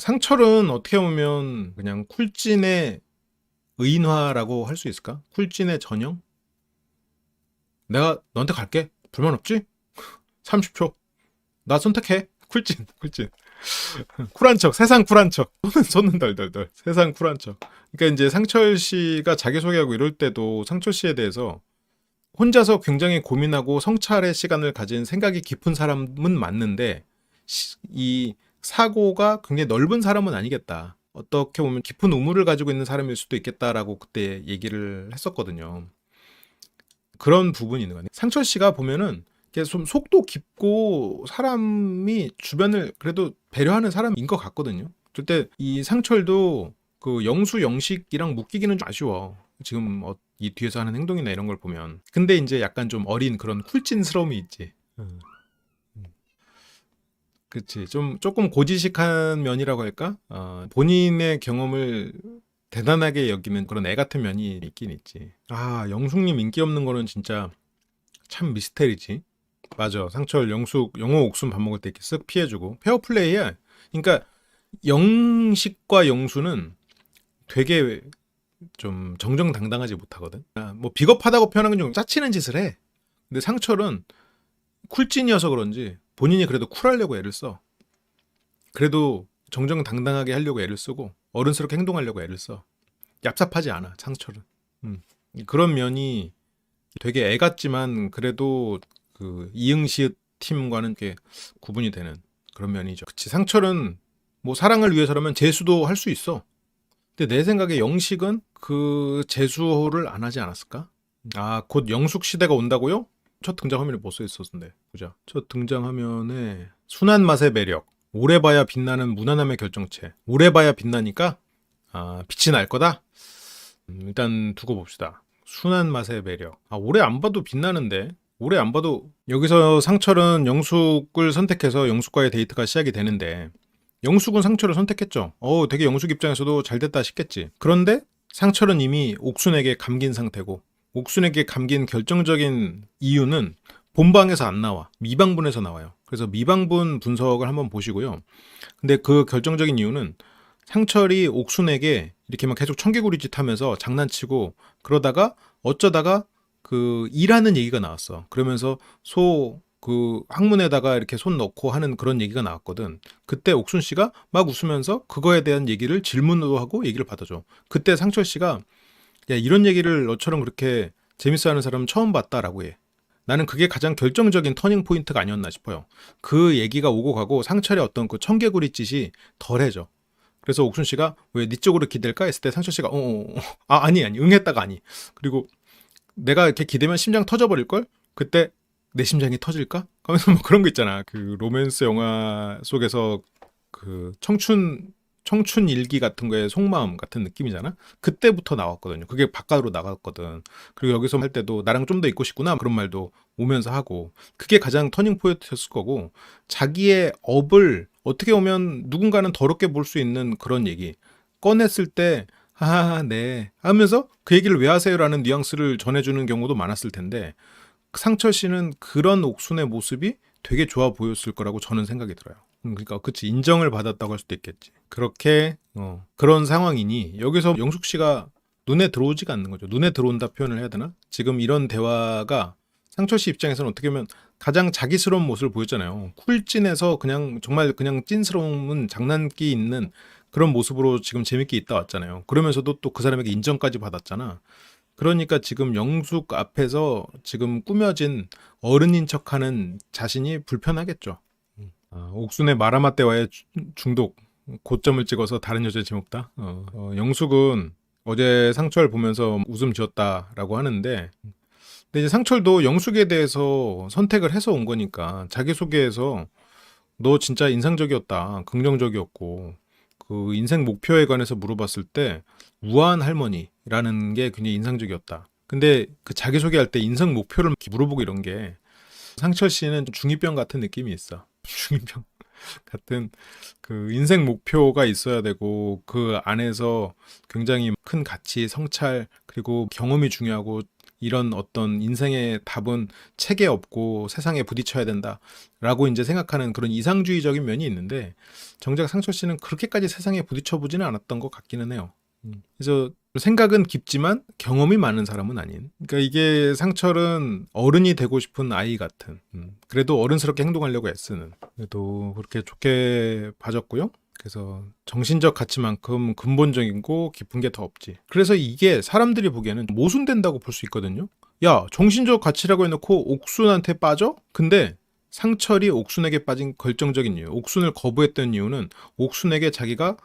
상철은 어떻게 보면 그냥 쿨진의 의인화라고 할 수 있을까? 쿨진의 전형? 내가 너한테 갈게. 불만 없지? 30초. 나 선택해. 쿨진, 쿨진. 쿨한 척, 세상 쿨한 척. 손은 덜덜덜. 세상 쿨한 척. 그러니까 이제 상철 씨가 자기소개하고 이럴 때도 상철 씨에 대해서 혼자서 굉장히 고민하고 성찰의 시간을 가진 생각이 깊은 사람은 맞는데 이 사고가 굉장히 넓은 사람은 아니겠다. 어떻게 보면 깊은 우물을 가지고 있는 사람일 수도 있겠다라고 그때 얘기를 했었거든요. 그런 부분이 있는 거네. 상철 씨가 보면은 이게 좀 속도 깊고 사람이 주변을 그래도 배려하는 사람인 것 같거든요. 그때 이 상철도 그 영수 영식이랑 묶이기는 좀 아쉬워. 지금 이 뒤에서 하는 행동이나 이런 걸 보면. 근데 이제 약간 좀 어린 그런 쿨진스러움이 있지. 그치. 좀 조금 고지식한 면이라고 할까? 본인의 경험을 대단하게 여기는 그런 애 같은 면이 있긴 있지. 영숙님 인기 없는 거는 진짜 참 미스테리지. 맞아. 상철, 영숙, 영호, 옥순 밥 먹을 때 이렇게 쓱 피해주고. 페어플레이야. 그러니까 영식과 영수는 되게 좀 정정당당하지 못하거든. 뭐 비겁하다고 표현하는 건 좀 짜치는 짓을 해. 근데 상철은 쿨찐이어서 그런지 본인이 그래도 쿨하려고 애를 써. 그래도 정정당당하게 하려고 애를 쓰고 어른스럽게 행동하려고 애를 써. 얍삽하지 않아, 상철은. 그런 면이 되게 애 같지만 그래도 그 이응시읒 팀과는 꽤 구분이 되는 그런 면이죠. 그치, 상철은 뭐 사랑을 위해서라면 재수도 할 수 있어. 근데 내 생각에 영식은 그 재수를 안 하지 않았을까? 곧 영숙 시대가 온다고요? 첫 등장 화면에 뭐 써 있었는데. 보자. 첫 등장 화면에 순한 맛의 매력. 오래 봐야 빛나는 무난함의 결정체. 오래 봐야 빛나니까 빛이 날 거다? 일단 두고 봅시다. 순한 맛의 매력. 오래 안 봐도 빛나는데. 오래 안 봐도 여기서 상철은 영숙을 선택해서 영숙과의 데이트가 시작이 되는데 영숙은 상철을 선택했죠. 되게 영숙 입장에서도 잘 됐다 싶겠지. 그런데 상철은 이미 옥순에게 감긴 상태고 옥순에게 감긴 결정적인 이유는 본방에서 안 나와. 미방분에서 나와요. 그래서 미방분 분석을 한번 보시고요. 근데 그 결정적인 이유는 상철이 옥순에게 이렇게 막 계속 청개구리짓 하면서 장난치고 그러다가 어쩌다가 그 일하는 얘기가 나왔어. 그러면서 그 항문에다가 이렇게 손 넣고 하는 그런 얘기가 나왔거든. 그때 옥순 씨가 막 웃으면서 그거에 대한 얘기를 질문으로 하고 얘기를 받아줘. 그때 상철 씨가 야, 이런 얘기를 너처럼 그렇게 재밌어하는 사람은 처음 봤다라고 해. 나는 그게 가장 결정적인 터닝 포인트가 아니었나 싶어요. 그 얘기가 오고 가고 상철의 어떤 그 청개구리 짓이 덜해져. 그래서 옥순 씨가 왜 네 쪽으로 기댈까 했을 때 상철 씨가 아니 응했다가 아니. 그리고 내가 이렇게 기대면 심장 터져버릴걸? 그때 내 심장이 터질까? 하면서 뭐 그런 거 있잖아. 그 로맨스 영화 속에서 그 청춘 일기 같은 거에 속마음 같은 느낌이잖아. 그때부터 나왔거든요. 그게 바깥으로 나갔거든. 그리고 여기서 할 때도 나랑 좀 더 있고 싶구나 그런 말도 오면서 하고 그게 가장 터닝 포인트였을 거고 자기의 업을 어떻게 보면 누군가는 더럽게 볼 수 있는 그런 얘기 꺼냈을 때 네 하면서 그 얘기를 왜 하세요라는 뉘앙스를 전해주는 경우도 많았을 텐데 상철 씨는 그런 옥순의 모습이 되게 좋아 보였을 거라고 저는 생각이 들어요. 그러니까 그치 인정을 받았다고 할 수도 있겠지. 그렇게 그런 상황이니 여기서 영숙 씨가 눈에 들어오지가 않는 거죠. 눈에 들어온다 표현을 해야 되나? 지금 이런 대화가 상철 씨 입장에서는 어떻게 보면 가장 자기스러운 모습을 보였잖아요. 쿨찐에서 그냥 정말 그냥 찐스러움은 장난기 있는 그런 모습으로 지금 재밌게 있다 왔잖아요. 그러면서도 또 그 사람에게 인정까지 받았잖아. 그러니까 지금 영숙 앞에서 지금 꾸며진 어른인 척하는 자신이 불편하겠죠. 옥순의 마라마떼와의 중독 고점을 찍어서 다른 여자의 제목다. 영숙은 어제 상철 보면서 웃음 지었다라고 하는데 근데 이제 상철도 영숙에 대해서 선택을 해서 온 거니까 자기소개에서 너 진짜 인상적이었다. 긍정적이었고 그 인생 목표에 관해서 물어봤을 때 우아한 할머니라는 게 굉장히 인상적이었다. 근데 그 자기소개할 때 인생 목표를 물어보고 이런 게 상철 씨는 중2병 같은 느낌이 있어. 중2병 같은 그 인생 목표가 있어야 되고 그 안에서 굉장히 큰 가치, 성찰 그리고 경험이 중요하고 이런 어떤 인생의 답은 책에 없고 세상에 부딪혀야 된다라고 이제 생각하는 그런 이상주의적인 면이 있는데 정작 상철 씨는 그렇게까지 세상에 부딪혀 보지는 않았던 것 같기는 해요. 그래서 생각은 깊지만 경험이 많은 사람은 아닌. 그러니까 이게 상철은 어른이 되고 싶은 아이 같은. 그래도 어른스럽게 행동하려고 애쓰는. 그래도 그렇게 좋게 봐줬고요. 그래서 정신적 가치만큼 근본적이고 깊은 게 더 없지. 그래서 이게 사람들이 보기에는 모순된다고 볼 수 있거든요. 야, 정신적 가치라고 해놓고 옥순한테 빠져? 근데 상철이 옥순에게 빠진 결정적인 이유, 옥순을 거부했던 이유는 옥순에게 자기가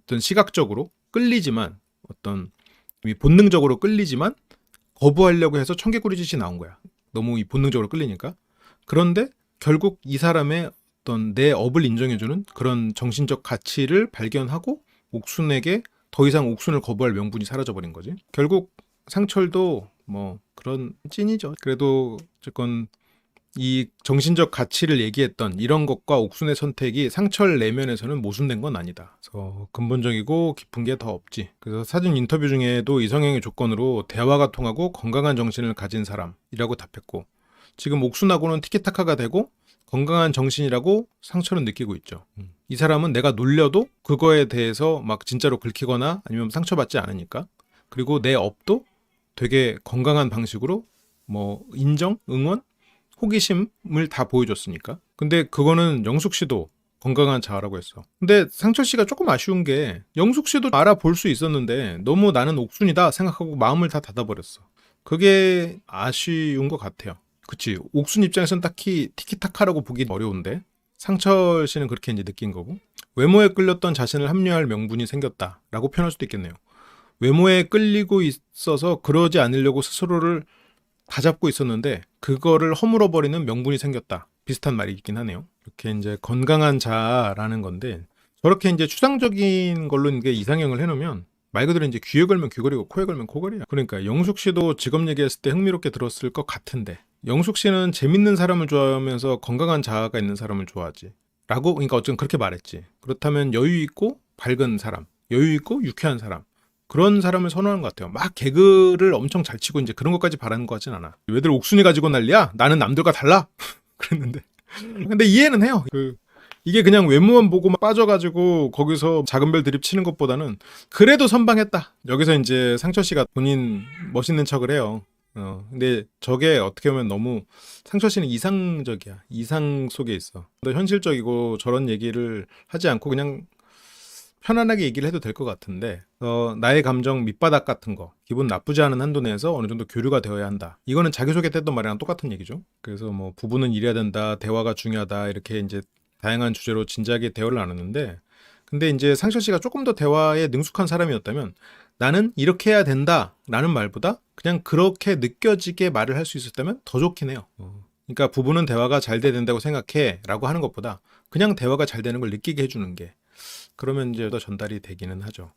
어떤 시각적으로 끌리지만 어떤 본능적으로 끌리지만 거부하려고 해서 청개구리 짓이 나온 거야. 너무 이 본능적으로 끌리니까. 그런데 결국 이 사람의 어떤 내 업을 인정해주는 그런 정신적 가치를 발견하고 옥순에게 더 이상 옥순을 거부할 명분이 사라져버린 거지. 결국 상철도 뭐 그런 찐이죠. 그래도 어쨌건 이 정신적 가치를 얘기했던 이런 것과 옥순의 선택이 상철 내면에서는 모순된 건 아니다. 그래서 근본적이고 깊은 게 더 없지. 그래서 사진 인터뷰 중에도 이성형의 조건으로 대화가 통하고 건강한 정신을 가진 사람이라고 답했고 지금 옥순하고는 티키타카가 되고 건강한 정신이라고 상철은 느끼고 있죠. 이 사람은 내가 놀려도 그거에 대해서 막 진짜로 긁히거나 아니면 상처받지 않으니까. 그리고 내 업도 되게 건강한 방식으로 뭐 인정, 응원, 호기심을 다 보여줬으니까. 근데 그거는 영숙 씨도 건강한 자아라고 했어. 근데 상철 씨가 조금 아쉬운 게 영숙 씨도 알아볼 수 있었는데 너무 나는 옥순이다 생각하고 마음을 다 닫아버렸어. 그게 아쉬운 것 같아요. 그치. 옥순 입장에서는 딱히 티키타카라고 보기 어려운데 상철 씨는 그렇게 이제 느낀 거고 외모에 끌렸던 자신을 합리화할 명분이 생겼다라고 표현할 수도 있겠네요. 외모에 끌리고 있어서 그러지 않으려고 스스로를 다잡고 있었는데 그거를 허물어버리는 명분이 생겼다. 비슷한 말이긴 하네요. 이렇게 이제 건강한 자라는 건데 저렇게 이제 추상적인 걸로 이게 이상형을 해놓으면 말 그대로 이제 귀에 걸면 귀걸이고 코에 걸면 코걸이야. 그러니까 영숙 씨도 직업 얘기했을 때 흥미롭게 들었을 것 같은데 영숙 씨는 재밌는 사람을 좋아하면서 건강한 자아가 있는 사람을 좋아하지. 라고 그러니까 어쨌든 그렇게 말했지. 그렇다면 여유 있고 밝은 사람, 여유 있고 유쾌한 사람. 그런 사람을 선호하는 것 같아요. 막 개그를 엄청 잘 치고 이제 그런 것까지 바라는 것 같진 않아. 왜들 옥순이 가지고 난리야? 나는 남들과 달라? 그랬는데. 근데 이해는 해요. 이게 그냥 외모만 보고 막 빠져가지고 거기서 작은 별 드립 치는 것보다는 그래도 선방했다. 여기서 이제 상철 씨가 본인 멋있는 척을 해요. 근데 저게 어떻게 보면 너무 상철 씨는 이상적이야. 이상 속에 있어. 더 현실적이고 저런 얘기를 하지 않고 그냥 편안하게 얘기를 해도 될 것 같은데 나의 감정 밑바닥 같은 거 기분 나쁘지 않은 한도 내에서 어느 정도 교류가 되어야 한다. 이거는 자기소개 때 했던 말이랑 똑같은 얘기죠. 그래서 뭐 부부는 이래야 된다. 대화가 중요하다. 이렇게 이제 다양한 주제로 진지하게 대화를 나눴는데 근데 이제 상철 씨가 조금 더 대화에 능숙한 사람이었다면 나는 이렇게 해야 된다 라는 말보다 그냥 그렇게 느껴지게 말을 할 수 있었다면 더 좋긴 해요. 그러니까 부부는 대화가 잘 돼야 된다고 생각해 라고 하는 것보다 그냥 대화가 잘 되는 걸 느끼게 해주는 게 그러면 이제 더 전달이 되기는 하죠.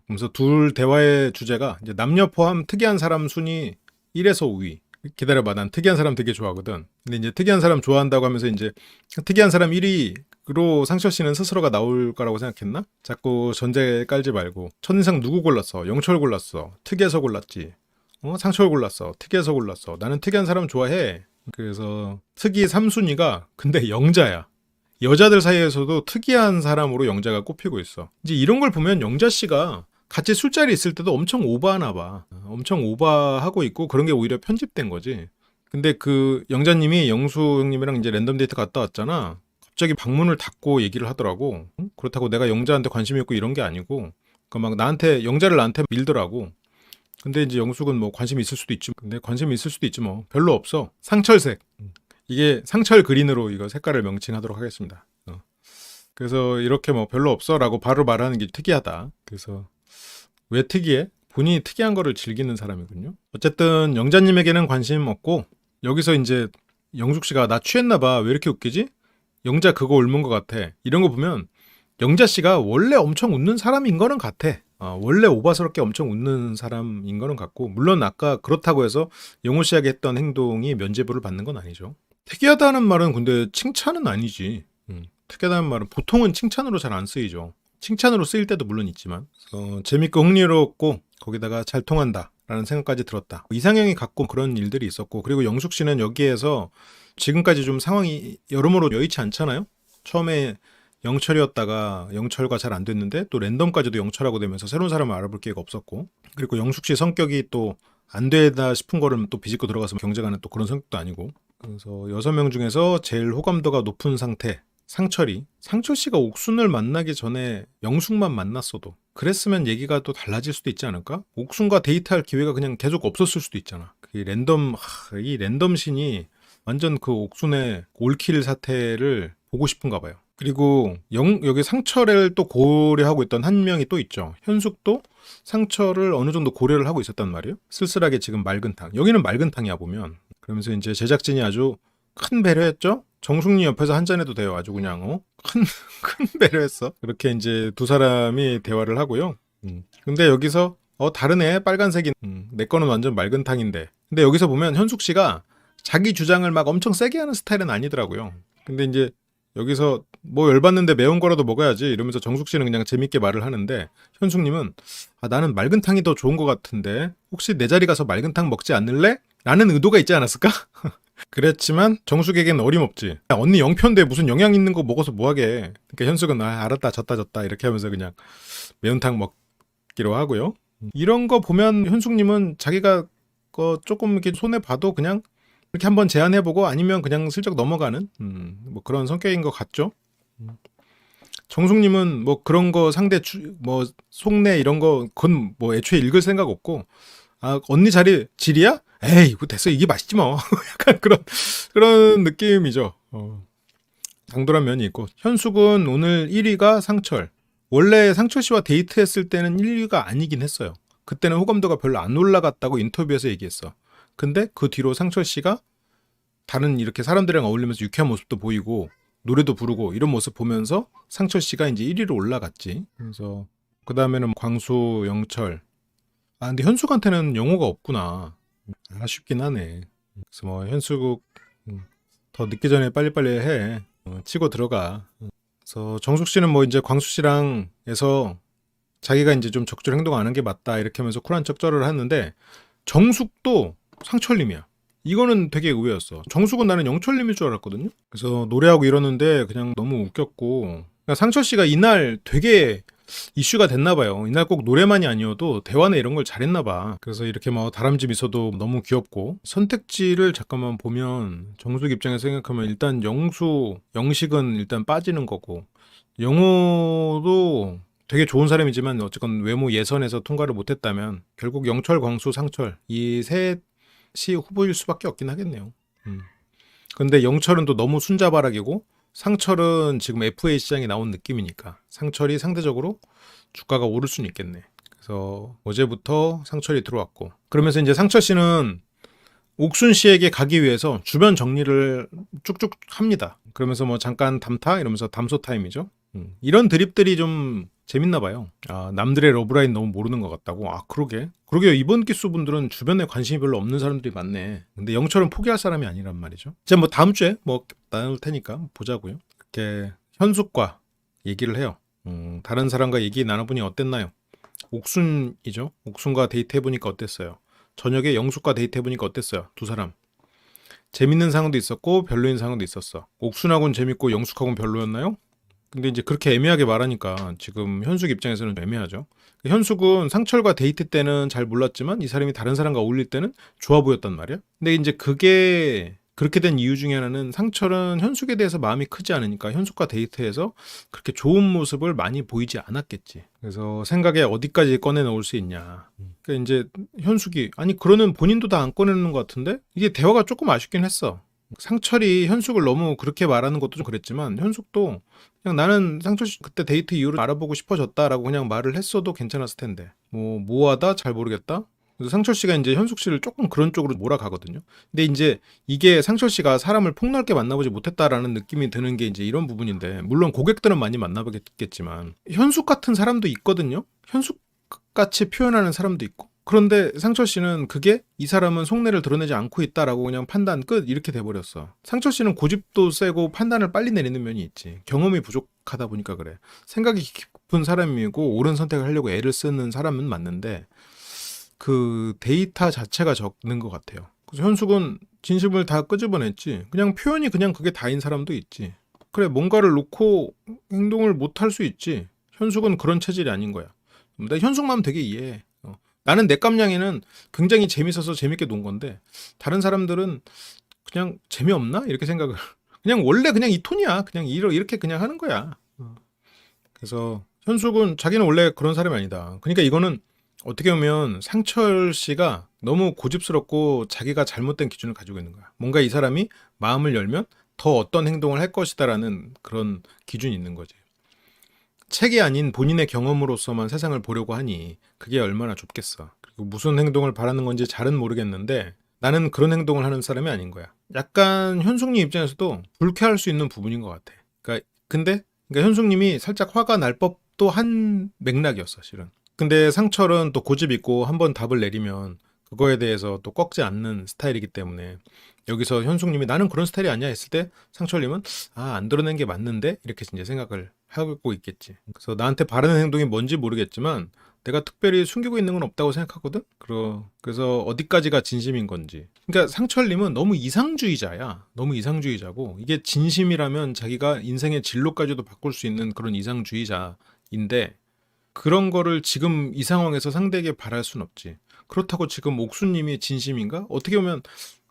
그래서 둘 대화의 주제가 이제 남녀 포함 특이한 사람 순위 1에서 5위. 기다려봐, 난 특이한 사람 되게 좋아하거든. 근데 이제 특이한 사람 좋아한다고 하면서 이제 특이한 사람 1위로 상철 씨는 스스로가 나올 거라고 생각했나? 자꾸 전제 깔지 말고 첫인상 누구 골랐어? 영철 골랐어. 특이해서 골랐지. 상철 골랐어. 특이해서 골랐어. 나는 특이한 사람 좋아해. 그래서 특이 3순위가 근데 영자야. 여자들 사이에서도 특이한 사람으로 영자가 꼽히고 있어. 이제 이런 걸 보면 영자 씨가 같이 술자리 있을 때도 엄청 오버하나 봐. 엄청 오버하고 있고 그런 게 오히려 편집된 거지. 근데 그 영자님이 영수 형님이랑 이제 랜덤 데이트 갔다 왔잖아. 갑자기 방문을 닫고 얘기를 하더라고. 그렇다고 내가 영자한테 관심이 있고 이런 게 아니고 그러니까 막 영자를 나한테 밀더라고. 근데 이제 영숙은 뭐 관심이 있을 수도 있지. 근데 관심이 있을 수도 있지 뭐. 별로 없어. 상철색. 이게 상철 그린으로 이거 색깔을 명칭하도록 하겠습니다. 그래서 이렇게 뭐 별로 없어라고 바로 말하는 게 특이하다. 그래서 왜 특이해? 본인이 특이한 거를 즐기는 사람이군요. 어쨌든 영자님에게는 관심 없고 여기서 이제 영숙 씨가 나 취했나 봐. 왜 이렇게 웃기지? 영자 그거 옮은 것 같아. 이런 거 보면 영자 씨가 원래 엄청 웃는 사람인 거는 같아. 원래 오바스럽게 엄청 웃는 사람인 거는 같고 물론 아까 그렇다고 해서 영호 씨에게 했던 행동이 면죄부를 받는 건 아니죠. 특이하다는 말은 근데 칭찬은 아니지. 특이하다는 말은 보통은 칭찬으로 잘 안 쓰이죠. 칭찬으로 쓰일 때도 물론 있지만 재밌고 흥미롭고 거기다가 잘 통한다. 라는 생각까지 들었다. 이상형이 갖고 그런 일들이 있었고, 그리고 영숙 씨는 여기에서 지금까지 좀 상황이 여러모로 여의치 않잖아요. 처음에 영철이었다가 영철과 잘 안 됐는데 또 랜덤까지도 영철하고 되면서 새로운 사람을 알아볼 기회가 없었고, 그리고 영숙 씨 성격이 또 안 되다 싶은 거를 또 비집고 들어가서 경쟁하는 또 그런 성격도 아니고, 그래서 6명 중에서 제일 호감도가 높은 상태 상철이. 상철 씨가 옥순을 만나기 전에 영숙만 만났어도 그랬으면 얘기가 또 달라질 수도 있지 않을까? 옥순과 데이트할 기회가 그냥 계속 없었을 수도 있잖아. 이 랜덤 신이 완전 그 옥순의 올킬 사태를 보고 싶은가 봐요. 그리고 여기 상철을 또 고려하고 있던 한 명이 또 있죠. 현숙도 상철을 어느 정도 고려를 하고 있었단 말이에요. 쓸쓸하게 지금 맑은탕. 여기는 맑은탕이야 보면. 그러면서 이제 제작진이 아주 큰 배려했죠. 정숙리 옆에서 한잔해도 돼요. 아주 그냥 큰 배려했어. 그렇게 이제 두 사람이 대화를 하고요. 근데 여기서 다르네. 빨간색이. 내 거는 완전 맑은탕인데. 근데 여기서 보면 현숙 씨가 자기 주장을 막 엄청 세게 하는 스타일은 아니더라고요. 근데 이제 여기서 뭐 열받는데 매운 거라도 먹어야지 이러면서 정숙 씨는 그냥 재밌게 말을 하는데, 현숙님은 나는 맑은탕이 더 좋은 것 같은데 혹시 내 자리 가서 맑은탕 먹지 않을래? 라는 의도가 있지 않았을까? 그랬지만 정숙에겐 어림없지. 야, 언니 영편인데 무슨 영양 있는 거 먹어서 뭐하게. 그러니까 현숙은 알았다 졌다 이렇게 하면서 그냥 매운탕 먹기로 하고요. 이런 거 보면 현숙님은 자기가 조금 이렇게 손해봐도 그냥 이렇게 한번 제안해보고 아니면 그냥 슬쩍 넘어가는 뭐 그런 성격인 것 같죠. 정숙님은 뭐 그런 거 상대 뭐 속내 이런 거 그건 뭐 애초에 읽을 생각 없고, 언니 자리 질이야? 에이 이거 됐어 이게 맛있지 뭐. 약간 그런 느낌이죠. 당돌한 면이 있고, 현숙은 오늘 1위가 상철. 원래 상철 씨와 데이트했을 때는 1위가 아니긴 했어요. 그때는 호감도가 별로 안 올라갔다고 인터뷰에서 얘기했어. 근데 그 뒤로 상철 씨가 다른 이렇게 사람들이랑 어울리면서 유쾌한 모습도 보이고 노래도 부르고 이런 모습 보면서 상철 씨가 이제 1위로 올라갔지. 그래서 그 다음에는 광수, 영철. 근데 현숙한테는 영호가 없구나. 아쉽긴 하네. 그래서 뭐 현숙 더 늦기 전에 빨리빨리 해. 치고 들어가. 그래서 정숙 씨는 뭐 이제 광수 씨랑 해서 자기가 이제 좀 적절히 행동 안 한 게 맞다 이렇게 하면서 쿨한 척 쩔을 했는데, 정숙도 상철님이야. 이거는 되게 의외였어. 정숙은 나는 영철님일 줄 알았거든요. 그래서 노래하고 이러는데 그냥 너무 웃겼고, 그러니까 상철 씨가 이날 되게 이슈가 됐나 봐요. 이날 꼭 노래만이 아니어도 대화나 이런 걸 잘했나 봐. 그래서 이렇게 뭐 다람쥐 미소도 너무 귀엽고, 선택지를 잠깐만 보면 정숙 입장에서 생각하면 일단 영식은 일단 빠지는 거고, 영호도 되게 좋은 사람이지만 어쨌건 외모 예선에서 통과를 못했다면 결국 영철, 광수, 상철 이 셋이 후보일 수밖에 없긴 하겠네요. 근데 영철은 또 너무 순자바락이고, 상철은 지금 FA 시장에 나온 느낌이니까 상철이 상대적으로 주가가 오를 수는 있겠네. 그래서 어제부터 상철이 들어왔고, 그러면서 이제 상철 씨는 옥순 씨에게 가기 위해서 주변 정리를 쭉쭉 합니다. 그러면서 뭐 잠깐 담타 이러면서 담소 타임이죠. 이런 드립들이 좀 재밌나 봐요. 남들의 러브라인 너무 모르는 것 같다고. 그러게요. 이번 기수 분들은 주변에 관심이 별로 없는 사람들이 많네. 근데 영철은 포기할 사람이 아니란 말이죠. 이제 뭐 다음 주에 뭐 나눌 테니까 보자고요. 이렇게 현숙과 얘기를 해요. 다른 사람과 얘기 나눠보니 어땠나요? 옥순이죠. 옥순과 데이트해보니까 어땠어요? 저녁에 영숙과 데이트해보니까 어땠어요? 두 사람. 재밌는 상황도 있었고 별로인 상황도 있었어. 옥순하고는 재밌고 영숙하고는 별로였나요? 근데 이제 그렇게 애매하게 말하니까 지금 현숙 입장에서는 애매하죠. 현숙은 상철과 데이트 때는 잘 몰랐지만 이 사람이 다른 사람과 어울릴 때는 좋아 보였단 말이야. 근데 이제 그게 그렇게 된 이유 중에 하나는 상철은 현숙에 대해서 마음이 크지 않으니까 현숙과 데이트해서 그렇게 좋은 모습을 많이 보이지 않았겠지. 그래서 생각에 어디까지 꺼내 넣을 수 있냐. 그러니까 이제 현숙이 그러는 본인도 다 안 꺼내는 것 같은데 이게 대화가 조금 아쉽긴 했어. 상철이 현숙을 너무 그렇게 말하는 것도 좀 그랬지만 현숙도 그냥 나는 상철 씨 그때 데이트 이유를 알아보고 싶어졌다라고 그냥 말을 했어도 괜찮았을 텐데 뭐하다 잘 모르겠다. 그래서 상철 씨가 이제 현숙 씨를 조금 그런 쪽으로 몰아가거든요. 근데 이제 이게 상철 씨가 사람을 폭넓게 만나보지 못했다라는 느낌이 드는 게 이제 이런 부분인데, 물론 고객들은 많이 만나보겠지만 현숙 같은 사람도 있거든요. 현숙 같이 표현하는 사람도 있고. 그런데 상철 씨는 그게 이 사람은 속내를 드러내지 않고 있다라고 그냥 판단 끝 이렇게 돼버렸어. 상철 씨는 고집도 세고 판단을 빨리 내리는 면이 있지. 경험이 부족하다 보니까 그래. 생각이 깊은 사람이고 옳은 선택을 하려고 애를 쓰는 사람은 맞는데 그 데이터 자체가 적는 것 같아요. 그래서 현숙은 진심을 다 끄집어냈지. 그냥 표현이 그냥 그게 다인 사람도 있지. 그래, 뭔가를 놓고 행동을 못 할 수 있지. 현숙은 그런 체질이 아닌 거야. 나 현숙 마음 되게 이해해. 나는 내 깜냥이는 굉장히 재밌어서 재밌게 논 건데 다른 사람들은 그냥 재미없나? 이렇게 생각을 그냥 원래 그냥 이 톤이야. 그냥 이렇게 그냥 하는 거야. 그래서 현숙은 자기는 원래 그런 사람이 아니다. 그러니까 이거는 어떻게 보면 상철 씨가 너무 고집스럽고 자기가 잘못된 기준을 가지고 있는 거야. 뭔가 이 사람이 마음을 열면 더 어떤 행동을 할 것이다라는 그런 기준이 있는 거지. 책이 아닌 본인의 경험으로서만 세상을 보려고 하니 그게 얼마나 좁겠어. 그리고 무슨 행동을 바라는 건지 잘은 모르겠는데 나는 그런 행동을 하는 사람이 아닌 거야. 약간 현숙님 입장에서도 불쾌할 수 있는 부분인 것 같아. 근데 현숙님이 살짝 화가 날 법도 한 맥락이었어, 실은. 근데 상철은 또 고집 있고 한번 답을 내리면 그거에 대해서 또 꺾지 않는 스타일이기 때문에 여기서 현숙님이 나는 그런 스타일이 아니야 했을 때 상철님은 안 드러낸 게 맞는데 이렇게 이제 생각을 하고 있겠지. 그래서 나한테 바라는 행동이 뭔지 모르겠지만 내가 특별히 숨기고 있는 건 없다고 생각하거든. 그래서 어디까지가 진심인 건지. 그러니까 상철님은 너무 이상주의자야. 너무 이상주의자고 이게 진심이라면 자기가 인생의 진로까지도 바꿀 수 있는 그런 이상주의자인데 그런 거를 지금 이 상황에서 상대에게 바랄 순 없지. 그렇다고 지금 옥수님이 진심인가? 어떻게 보면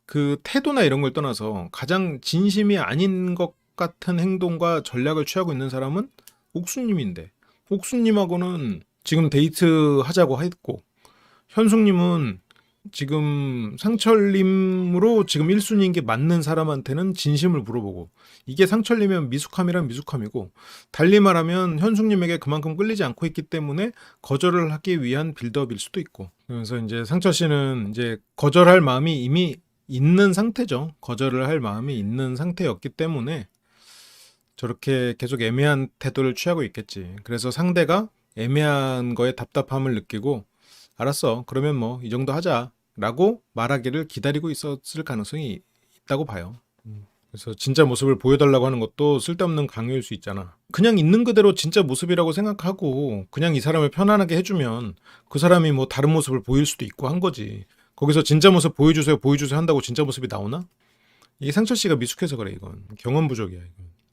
그 태도나 이런 걸 떠나서 가장 진심이 아닌 것 같은 행동과 전략을 취하고 있는 사람은 옥수님인데 옥수님하고는 지금 데이트 하자고 했고 현숙님은 지금 상철님으로 지금 1순위인 게 맞는 사람한테는 진심을 물어보고 이게 상철님이면 미숙함이란 미숙함이고 달리 말하면 현숙님에게 그만큼 끌리지 않고 있기 때문에 거절을 하기 위한 빌드업일 수도 있고 그래서 이제 상철 씨는 이제 거절할 마음이 이미 있는 상태죠. 거절을 할 마음이 있는 상태였기 때문에 저렇게 계속 애매한 태도를 취하고 있겠지. 그래서 상대가 애매한 거에 답답함을 느끼고 알았어. 그러면 뭐 이 정도 하자. 라고 말하기를 기다리고 있었을 가능성이 있다고 봐요. 그래서 진짜 모습을 보여달라고 하는 것도 쓸데없는 강요일 수 있잖아. 그냥 있는 그대로 진짜 모습이라고 생각하고 그냥 이 사람을 편안하게 해주면 그 사람이 뭐 다른 모습을 보일 수도 있고 한 거지. 거기서 진짜 모습 보여주세요 한다고 진짜 모습이 나오나? 이게 상철 씨가 미숙해서 그래 이건. 경험 부족이야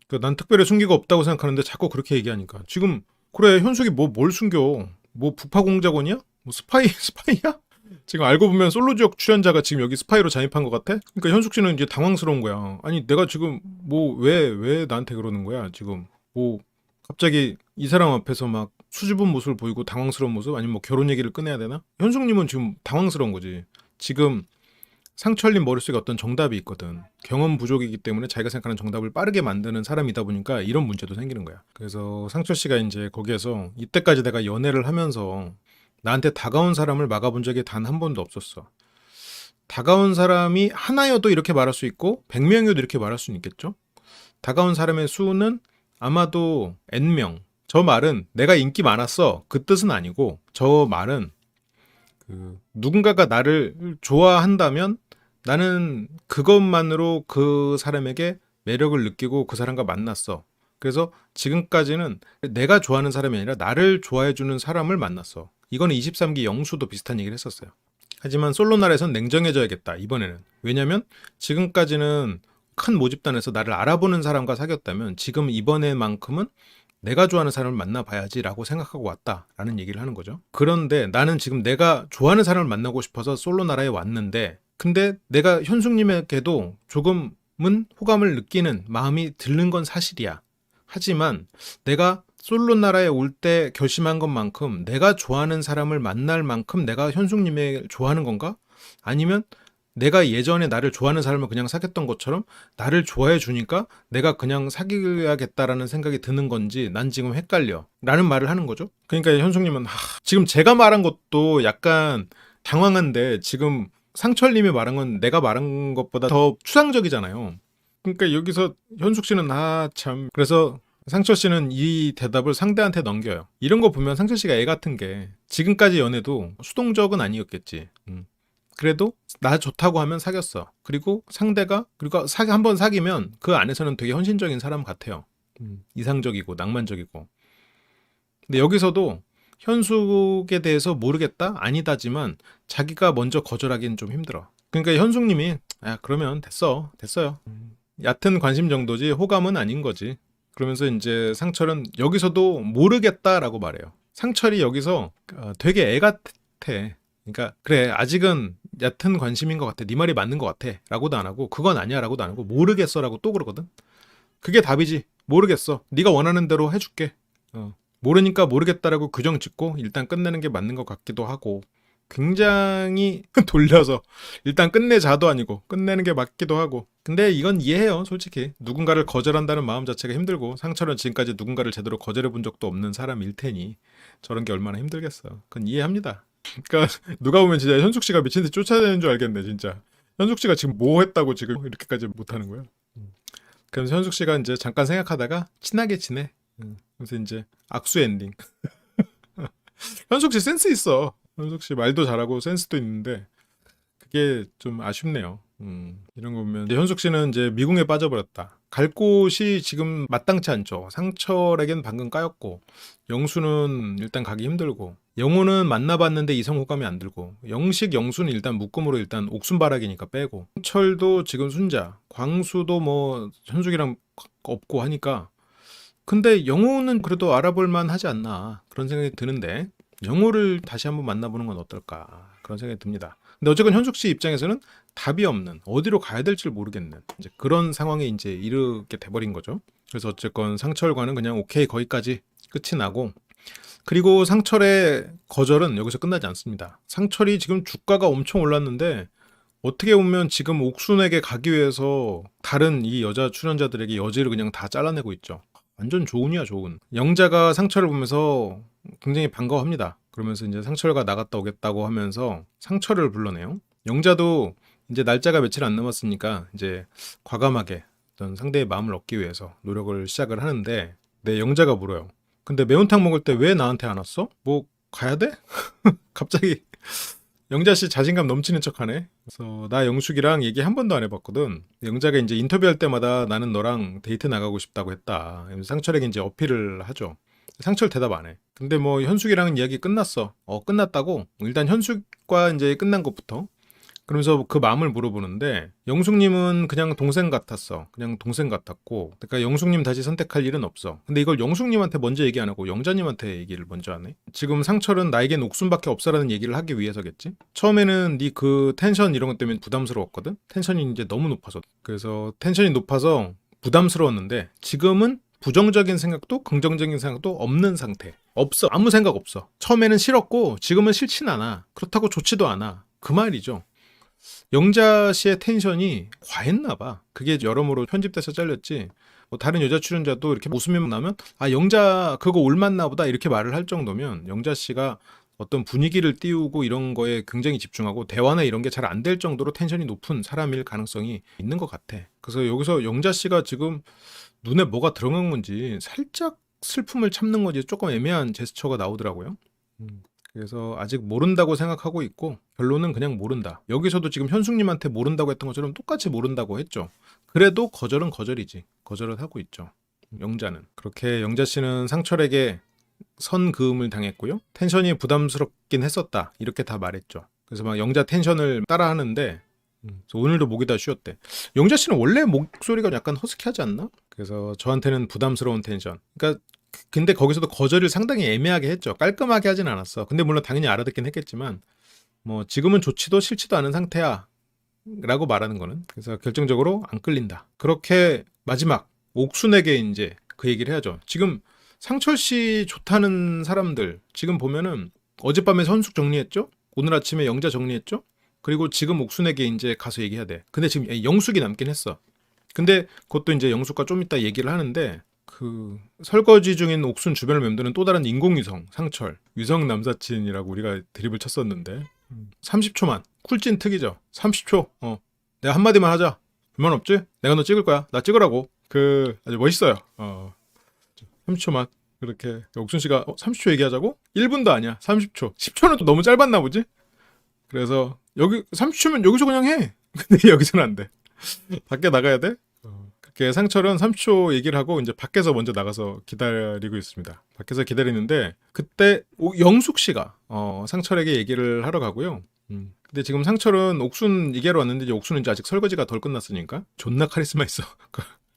이건. 난 특별히 숨기고 없다고 생각하는데 자꾸 그렇게 얘기하니까 지금 그래 현숙이 뭘 숨겨? 뭐 부파공작원이야? 뭐 스파이야? 지금 알고 보면 솔로 지역 출연자가 지금 여기 스파이로 잠입한 것 같아? 그러니까 현숙 씨는 이제 당황스러운 거야. 아니 내가 지금 뭐 왜 나한테 그러는 거야? 지금 뭐 갑자기 이 사람 앞에서 막 수줍은 모습을 보이고 당황스러운 모습 아니면 뭐 결혼 얘기를 꺼내야 되나? 현숙님은 지금 당황스러운 거지. 지금 상철님 머릿속에 어떤 정답이 있거든. 경험 부족이기 때문에 자기가 생각하는 정답을 빠르게 만드는 사람이다 보니까 이런 문제도 생기는 거야. 그래서 상철 씨가 이제 거기에서 이때까지 내가 연애를 하면서 나한테 다가온 사람을 막아본 적이 단 한 번도 없었어. 다가온 사람이 하나여도 이렇게 말할 수 있고 100명이어도 이렇게 말할 수는 있겠죠. 다가온 사람의 수는 아마도 N명. 저 말은 내가 인기 많았어 그 뜻은 아니고 저 말은 누군가가 나를 좋아한다면 나는 그것만으로 그 사람에게 매력을 느끼고 그 사람과 만났어. 그래서 지금까지는 내가 좋아하는 사람이 아니라 나를 좋아해주는 사람을 만났어. 이거는 23기 영수도 비슷한 얘기를 했었어요. 하지만 솔로날에선 냉정해져야겠다 이번에는. 왜냐면 지금까지는 큰 모집단에서 나를 알아보는 사람과 사귀었다면 지금 이번에만큼은 내가 좋아하는 사람을 만나봐야지 라고 생각하고 왔다라는 얘기를 하는 거죠. 그런데 나는 지금 내가 좋아하는 사람을 만나고 싶어서 솔로나라에 왔는데 근데 내가 현숙님에게도 조금은 호감을 느끼는 마음이 드는 건 사실이야. 하지만 내가 솔로나라에 올 때 결심한 것만큼 내가 좋아하는 사람을 만날 만큼 내가 현숙님을 좋아하는 건가? 아니면 내가 예전에 나를 좋아하는 사람을 그냥 사귀었던 것처럼 나를 좋아해 주니까 내가 그냥 사귀어야겠다라는 생각이 드는 건지 난 지금 헷갈려 라는 말을 하는 거죠. 그러니까 현숙님은 지금 제가 말한 것도 약간 당황한데 지금 상철님이 말한 건 내가 말한 것보다 더 추상적이잖아요. 그러니까 여기서 현숙 씨는 참 그래서 상철 씨는 이 대답을 상대한테 넘겨요. 이런 거 보면 상철 씨가 애 같은 게 지금까지 연애도 수동적은 아니었겠지. 그래도 나 좋다고 하면 사귀었어. 그리고 상대가 한번 사귀면 그 안에서는 되게 헌신적인 사람 같아요. 이상적이고 낭만적이고. 근데 여기서도 현숙에 대해서 모르겠다? 아니다지만 자기가 먼저 거절하기는 좀 힘들어. 그러니까 현숙님이 그러면 됐어요. 얕은 관심 정도지 호감은 아닌 거지. 그러면서 이제 상철은 여기서도 모르겠다라고 말해요. 상철이 여기서 되게 애 같아. 그러니까 그래 아직은 얕은 관심인 것 같아. 네 말이 맞는 것 같아. 라고도 안 하고 그건 아니야 라고도 안 하고 모르겠어 라고 또 그러거든. 그게 답이지. 모르겠어. 네가 원하는 대로 해줄게. 모르니까 모르겠다라고 규정 짓고 일단 끝내는 게 맞는 것 같기도 하고 굉장히 돌려서 일단 끝내자도 아니고 끝내는 게 맞기도 하고 근데 이건 이해해요 솔직히 누군가를 거절한다는 마음 자체가 힘들고 상철은 지금까지 누군가를 제대로 거절해 본 적도 없는 사람일 테니 저런 게 얼마나 힘들겠어. 그건 이해합니다. 그러니까 누가 보면 진짜 현숙 씨가 미친 듯이 쫓아다니는 줄 알겠네 진짜. 현숙 씨가 지금 뭐 했다고 지금 이렇게까지 못하는 거야. 그래서 현숙 씨가 이제 잠깐 생각하다가 친하게 지내. 그래서 이제 악수 엔딩. 현숙 씨 센스 있어. 현숙 씨 말도 잘하고 센스도 있는데 그게 좀 아쉽네요. 이런 거 보면 이제 현숙 씨는 이제 미궁에 빠져버렸다. 갈 곳이 지금 마땅치 않죠. 상철에겐 방금 까였고 영수는 일단 가기 힘들고 영호는 만나봤는데 이성 호감이 안 들고 영식 영수는 일단 묶음으로 일단 옥순바락이니까 빼고 철도 지금 순자 광수도 뭐 현숙이랑 없고 하니까 근데 영호는 그래도 알아볼 만 하지 않나 그런 생각이 드는데 영호를 다시 한번 만나보는 건 어떨까 그런 생각이 듭니다. 근데 어쨌건 현숙 씨 입장에서는 답이 없는 어디로 가야 될지 모르겠는 이제 그런 상황에 이제 이르게 돼버린 거죠. 그래서 어쨌건 상철과는 그냥 오케이 거기까지 끝이 나고 그리고 상철의 거절은 여기서 끝나지 않습니다. 상철이 지금 주가가 엄청 올랐는데 어떻게 보면 지금 옥순에게 가기 위해서 다른 이 여자 출연자들에게 여지를 그냥 다 잘라내고 있죠. 완전 조은이야 조은. 영자가 상철을 보면서 굉장히 반가워합니다. 그러면서 이제 상철과 나갔다 오겠다고 하면서 상철을 불러내요. 영자도 이제 날짜가 며칠 안 남았으니까 이제 과감하게 어떤 상대의 마음을 얻기 위해서 노력을 시작을 하는데 내 영자가 물어요. 근데 매운탕 먹을 때 왜 나한테 안 왔어? 뭐 가야 돼? 갑자기 영자씨 자신감 넘치는 척하네. 그래서 나 영숙이랑 얘기 한 번도 안 해봤거든. 영자가 이제 인터뷰할 때마다 나는 너랑 데이트 나가고 싶다고 했다. 상철에게 이제 어필을 하죠. 상철 대답 안 해. 근데 뭐 현숙이랑은 이야기 끝났어. 끝났다고? 일단 현숙과 이제 끝난 것부터. 그러면서 그 마음을 물어보는데 영숙님은 그냥 동생 같았어. 그냥 동생 같았고 그러니까 영숙님 다시 선택할 일은 없어. 근데 이걸 영숙님한테 먼저 얘기 안 하고 영자님한테 얘기를 먼저 하네. 지금 상철은 나에겐 옥순밖에 없어라는 얘기를 하기 위해서겠지. 처음에는 네 그 텐션 이런 것 때문에 부담스러웠거든. 텐션이 이제 너무 높아서 그래서 텐션이 높아서 부담스러웠는데 지금은 부정적인 생각도 긍정적인 생각도 없는 상태. 없어. 아무 생각 없어. 처음에는 싫었고 지금은 싫진 않아. 그렇다고 좋지도 않아. 그 말이죠. 영자 씨의 텐션이 과했나 봐. 그게 여러모로 편집돼서 잘렸지. 뭐 다른 여자 출연자도 이렇게 웃으면 나면 영자 그거 올맞나 보다 이렇게 말을 할 정도면 영자 씨가 어떤 분위기를 띄우고 이런 거에 굉장히 집중하고 대화나 이런 게 잘 안 될 정도로 텐션이 높은 사람일 가능성이 있는 것 같아. 그래서 여기서 영자 씨가 지금 눈에 뭐가 들어간 건지 살짝 슬픔을 참는 건지 조금 애매한 제스처가 나오더라고요. 그래서 아직 모른다고 생각하고 있고 결론은 그냥 모른다. 여기서도 지금 현숙님한테 모른다고 했던 것처럼 똑같이 모른다고 했죠. 그래도 거절은 거절이지. 거절을 하고 있죠. 영자는. 그렇게 영자 씨는 상철에게 선그음을 당했고요. 텐션이 부담스럽긴 했었다. 이렇게 다 말했죠. 그래서 막 영자 텐션을 따라하는데 오늘도 목이 다 쉬었대. 영자 씨는 원래 목소리가 약간 허스키하지 않나? 그래서 저한테는 부담스러운 텐션. 그러니까 근데 거기서도 거절을 상당히 애매하게 했죠. 깔끔하게 하진 않았어. 근데 물론 당연히 알아듣긴 했겠지만 뭐 지금은 좋지도 싫지도 않은 상태야 라고 말하는 거는 그래서 결정적으로 안 끌린다. 그렇게 마지막 옥순에게 이제 그 얘기를 해야죠. 지금 상철 씨 좋다는 사람들 지금 보면은 어젯밤에 현숙 정리했죠. 오늘 아침에 영자 정리했죠. 그리고 지금 옥순에게 이제 가서 얘기해야 돼. 근데 지금 영숙이 남긴 했어. 근데 그것도 이제 영숙과 좀 이따 얘기를 하는데 그 설거지 중인 옥순 주변을 맴도는 또 다른 인공위성 상철 위성 남사친이라고 우리가 드립을 쳤었는데 30초만 쿨찐 특이죠. 30초 내가 한마디만 하자. 불만 없지? 내가 너 찍을 거야. 나 찍으라고. 그 아주 멋있어요. 30초만 그렇게 옥순 씨가 30초 얘기하자고? 1분도 아니야. 30초. 10초는 또 너무 짧았나 보지? 그래서 여기 30초면 여기서 그냥 해. 근데 여기서는 안 돼. 밖에 나가야 돼. 그게 상철은 30초 얘기를 하고 이제 밖에서 먼저 나가서 기다리고 있습니다. 밖에서 기다리는데 그때 영숙 씨가 상철에게 얘기를 하러 가고요. 근데 지금 상철은 옥순 얘기하러 왔는데 이제 옥순은 이제 아직 설거지가 덜 끝났으니까 존나 카리스마 있어.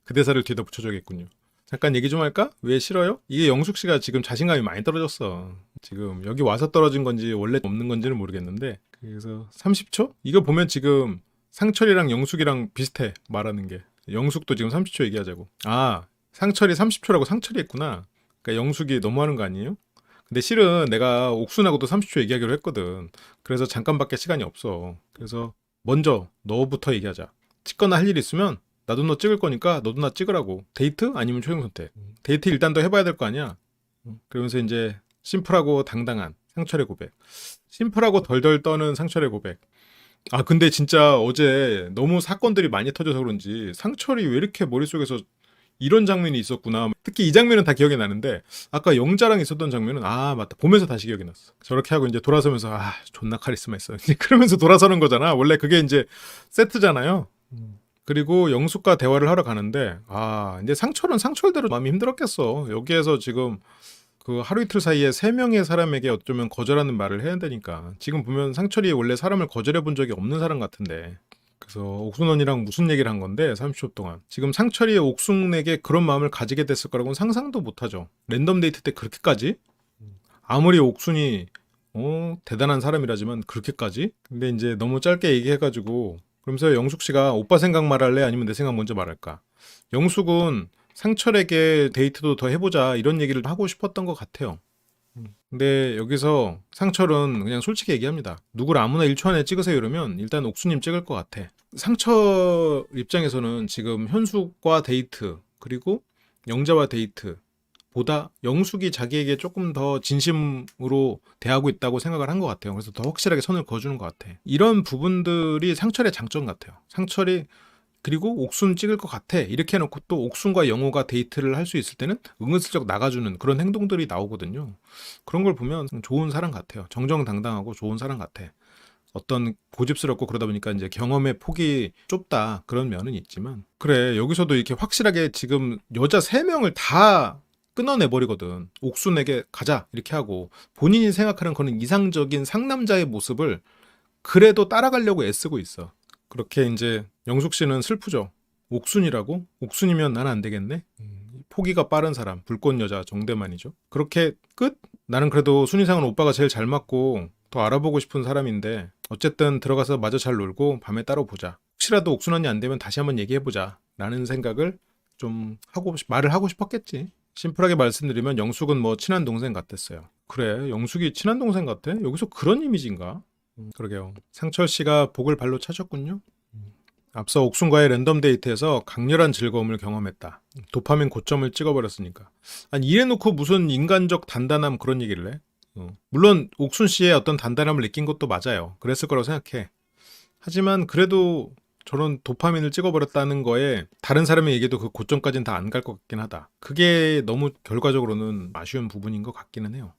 그 대사를 뒤에다 붙여줘야겠군요. 잠깐 얘기 좀 할까? 왜 싫어요? 이게 영숙 씨가 지금 자신감이 많이 떨어졌어. 지금 여기 와서 떨어진 건지 원래 없는 건지는 모르겠는데 그래서 30초? 이거 보면 지금 상철이랑 영숙이랑 비슷해 말하는 게. 영숙도 지금 30초 얘기하자고. 아, 상철이 30초라고 상철이 했구나. 그러니까 영숙이 너무하는 거 아니에요? 근데 실은 내가 옥순하고도 30초 얘기하기로 했거든. 그래서 잠깐밖에 시간이 없어. 그래서 먼저 너부터 얘기하자. 찍거나 할 일 있으면 나도 너 찍을 거니까 너도 나 찍으라고. 데이트? 아니면 최종 선택. 데이트 일단 더 해봐야 될 거 아니야. 그러면서 이제 심플하고 당당한 상철의 고백. 심플하고 덜덜 떠는 상철의 고백. 아 근데 진짜 어제 너무 사건들이 많이 터져서 그런지 상철이 왜 이렇게 머릿속에서 이런 장면이 있었구나. 특히 이 장면은 다 기억이 나는데 아까 영자랑 있었던 장면은 아 맞다 보면서 다시 기억이 났어. 저렇게 하고 이제 돌아서면서 아 존나 카리스마 있어. 그러면서 돌아서는 거잖아. 원래 그게 이제 세트잖아요. 그리고 영숙과 대화를 하러 가는데 아 이제 상철은 상철대로 마음이 힘들었겠어. 여기에서 지금 그 하루 이틀 사이에 3명의 사람에게 어쩌면 거절하는 말을 해야 되니까 지금 보면 상철이 원래 사람을 거절해 본 적이 없는 사람 같은데 그래서 옥순 언니랑 무슨 얘기를 한 건데 30초 동안 지금 상철이 옥순에게 그런 마음을 가지게 됐을 거라고는 상상도 못하죠. 랜덤 데이트 때 그렇게까지? 아무리 옥순이 대단한 사람이라지만 그렇게까지? 근데 이제 너무 짧게 얘기해가지고 그러면서 영숙 씨가 오빠 생각 말할래 아니면 내 생각 먼저 말할까? 영숙은 상철에게 데이트도 더 해보자 이런 얘기를 하고 싶었던 것 같아요. 근데 여기서 상철은 그냥 솔직히 얘기합니다. 누구를 아무나 1초 안에 찍으세요 이러면 일단 옥수님 찍을 것 같아. 상철 입장에서는 지금 현숙과 데이트 그리고 영자와 데이트 보다 영숙이 자기에게 조금 더 진심으로 대하고 있다고 생각을 한 것 같아요. 그래서 더 확실하게 선을 그어주는 것 같아. 이런 부분들이 상철의 장점 같아요. 상철이 그리고 옥순 찍을 것 같아 이렇게 해놓고 또 옥순과 영호가 데이트를 할 수 있을 때는 은근슬쩍 나가주는 그런 행동들이 나오거든요. 그런 걸 보면 좋은 사람 같아요. 정정당당하고 좋은 사람 같아. 어떤 고집스럽고 그러다 보니까 이제 경험의 폭이 좁다 그런 면은 있지만 그래 여기서도 이렇게 확실하게 지금 여자 3명을 다 끊어내버리거든. 옥순에게 가자 이렇게 하고 본인이 생각하는 그런 이상적인 상남자의 모습을 그래도 따라가려고 애쓰고 있어. 그렇게 이제 영숙 씨는 슬프죠. 옥순이라고? 옥순이면 난 안 되겠네? 포기가 빠른 사람, 불꽃 여자 정대만이죠. 그렇게 끝? 나는 그래도 순이상은 오빠가 제일 잘 맞고 더 알아보고 싶은 사람인데 어쨌든 들어가서 마저 잘 놀고 밤에 따로 보자. 혹시라도 옥순 언니 안 되면 다시 한번 얘기해보자. 라는 생각을 좀 말을 하고 싶었겠지. 심플하게 말씀드리면 영숙은 뭐 친한 동생 같았어요. 그래, 영숙이 친한 동생 같아? 여기서 그런 이미지인가? 그러게요. 상철 씨가 복을 발로 차셨군요. 앞서 옥순과의 랜덤 데이트에서 강렬한 즐거움을 경험했다. 도파민 고점을 찍어버렸으니까. 아니 이래놓고 무슨 인간적 단단함 그런 얘기를 해? 물론 옥순 씨의 어떤 단단함을 느낀 것도 맞아요. 그랬을 거라고 생각해. 하지만 그래도 저런 도파민을 찍어버렸다는 거에 다른 사람의 얘기도 그 고점까지는 다 안 갈 것 같긴 하다. 그게 너무 결과적으로는 아쉬운 부분인 것 같기는 해요.